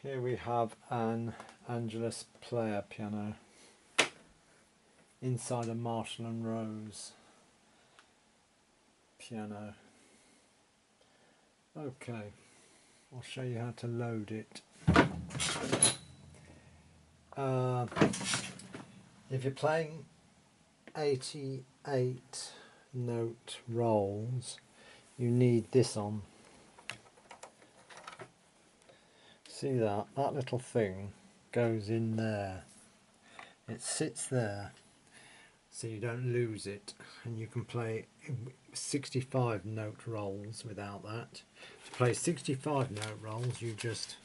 Here we have an Angelus player piano inside a Marshall and Rose piano. Okay, I'll show you how to load it. If you're playing 88 note rolls, you need this on. See that little thing goes in there. It sits there so you don't lose it, and you can play 65 note rolls without that. To play 65 note rolls, you just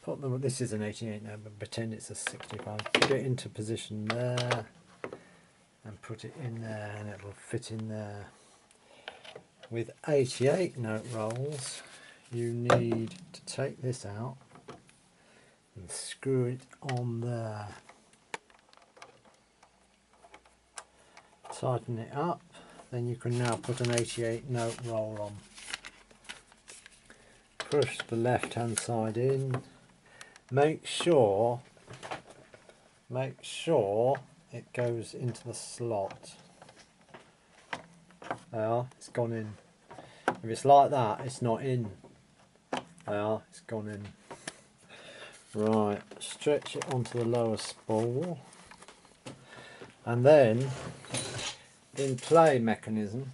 put them, this is an 88 note, but pretend it's a 65. Put it into position there and put it in there, and it'll fit in there. With 88 note rolls, you need to take this out and screw it on there. Tighten it up, then you can now put an 88 note roll on. Push the left hand side in. Make sure it goes into the slot. There, it's gone in. If it's like that, it's not in. There, it's gone in. Right, stretch it onto the lower spool, and then in play mechanism,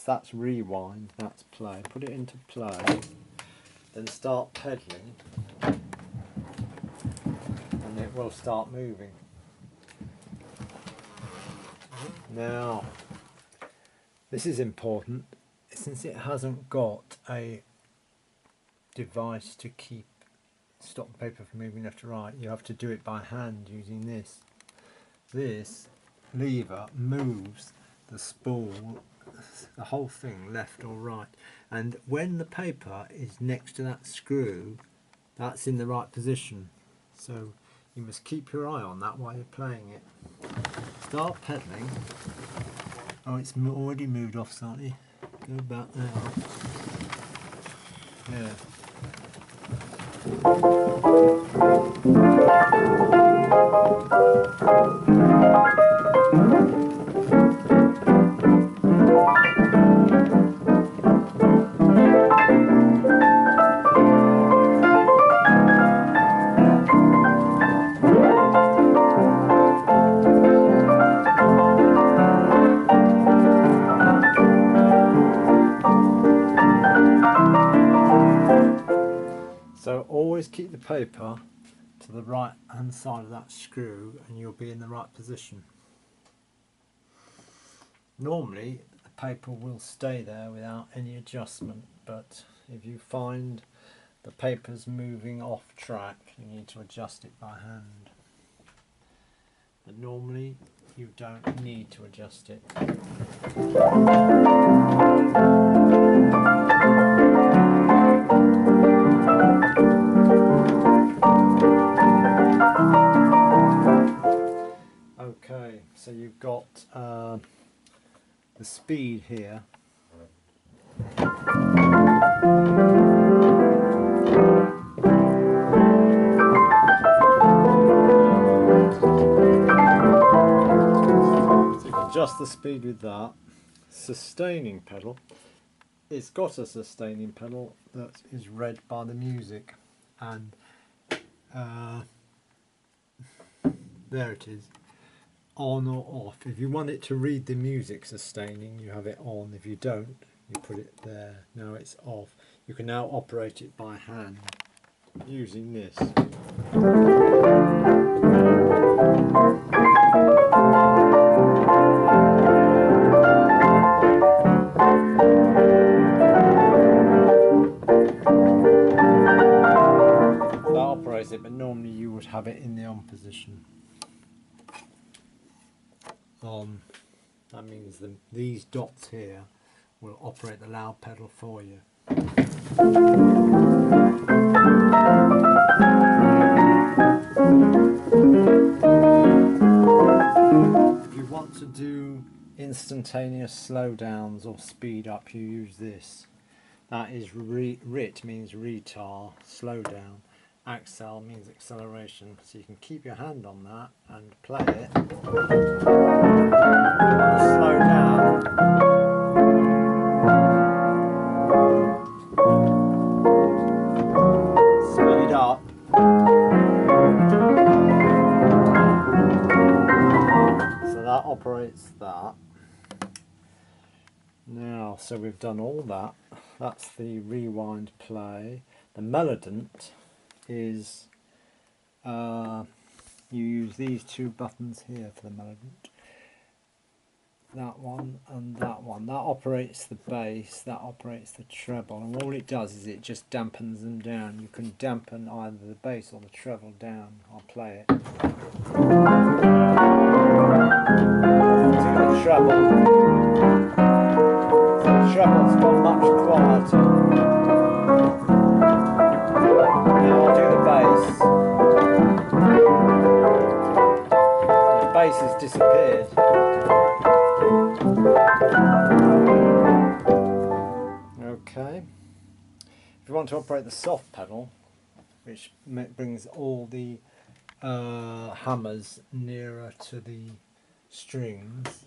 that's rewind, that's play. Put it into play, then start pedaling, and it will start moving. Now, this is important, since it hasn't got a device to stop the paper from moving left to right. You have to do it by hand using this. This lever moves the spool, the whole thing, left or right, and when the paper is next to that screw, that's in the right position. So you must keep your eye on that while you're playing it. Start pedaling. Oh, it's already moved off slightly. Go back now. Yeah. So always keep the paper to the right hand side of that screw and you'll be in the right position. Normally the paper will stay there without any adjustment, but if you find the paper's moving off track, you need to adjust it by hand. But normally you don't need to adjust it. Okay, so you've got the speed here. So you can adjust the speed with that. Sustaining pedal. It's got a sustaining pedal that is read by the music, and there it is. On or off. If you want it to read the music sustaining, you have it on. If you don't, you put it there. Now it's off. You can now operate it by hand using this. That operates it, but normally you would have it in the on position. That means these dots here will operate the loud pedal for you. If you want to do instantaneous slowdowns or speed up, you use this. That is RIT, means retar, slow down, accel means acceleration, so you can keep your hand on that and play it. Slow down. Speed up. So that operates that. Now, so we've done all that. That's the rewind play. The melodant is you use these two buttons here for the melodant. That one and that one. That operates the bass, that operates the treble, and all it does is it just dampens them down. You can dampen either the bass or the treble down. I'll play it. To the treble. The treble's gone much quieter. Now I'll do the bass. The bass has disappeared. Okay. If you want to operate the soft pedal, which brings all the hammers nearer to the strings,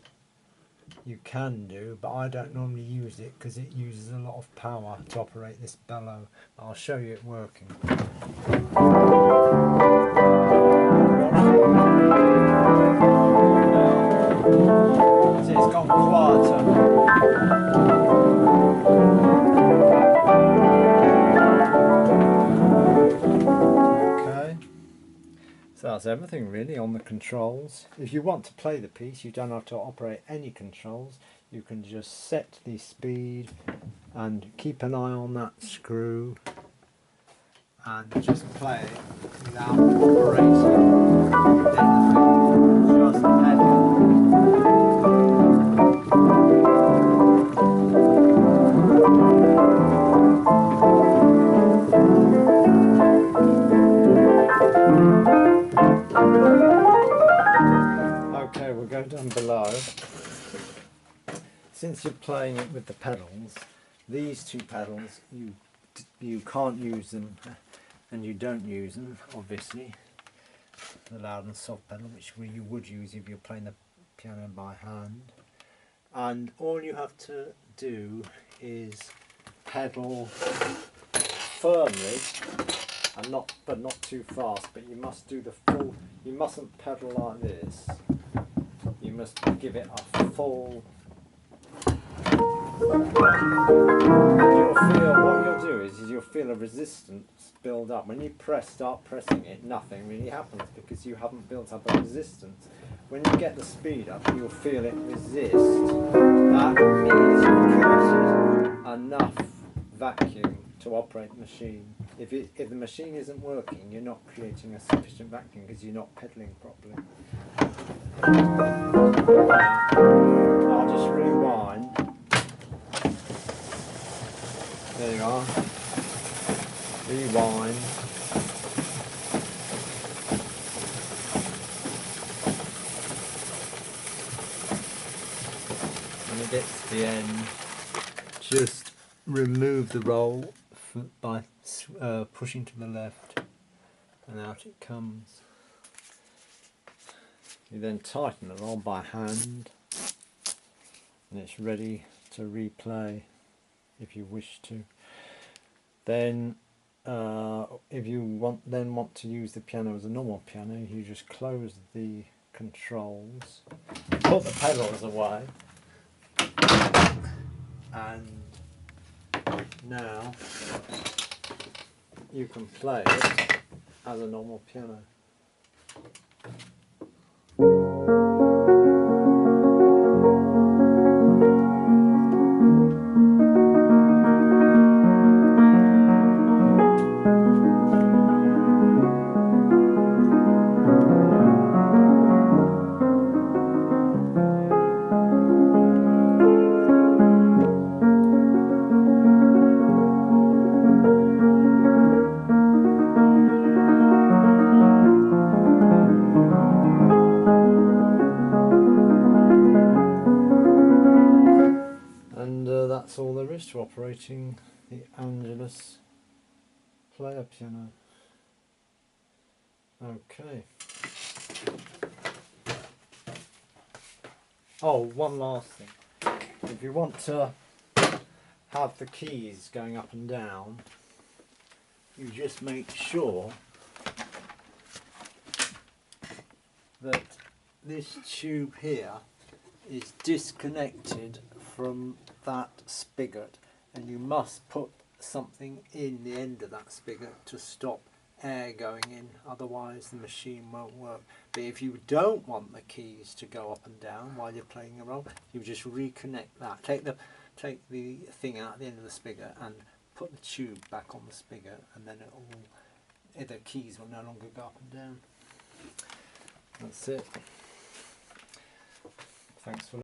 you can do, but I don't normally use it because it uses a lot of power to operate this bellow. I'll show you it working. See, it's gone quieter. So that's everything really on the controls. If you want to play the piece, you don't have to operate any controls. You can just set the speed and keep an eye on that screw and just play it without operating anything, just pedal. Okay, we'll go down below. Since you're playing it with the pedals, these two pedals, you can't use them, and you don't use them, obviously. The loud and soft pedal, which you would use if you're playing the piano by hand. And all you have to do is pedal firmly, and but not too fast. But you must do the full. You mustn't pedal like this. You must give it a full. What you'll do is you'll feel a resistance build up. When you start pressing it, nothing really happens because you haven't built up a resistance. When you get the speed up, you'll feel it resist. That means you've created enough vacuum to operate the machine. If the machine isn't working, you're not creating a sufficient vacuum because you're not pedaling properly. I'll just rewind. There you are. Rewind. When it gets to the end, just remove the roll by pushing to the left, and out it comes. You then tighten the roll by hand, and it's ready to replay if you wish to. Then if you want to use the piano as a normal piano, you just close the controls, put the pedals away, and now you can play it as a normal piano. That's all there is to operating the Angelus player piano. Okay. Oh, one last thing. If you want to have the keys going up and down, you just make sure that this tube here is disconnected from that spigot, and you must put something in the end of that spigot to stop air going in, otherwise the machine won't work. But if you don't want the keys to go up and down while you're playing a role, you just reconnect that. Take the thing out at the end of the spigot and put the tube back on the spigot, and then the keys will no longer go up and down. That's it. Thanks for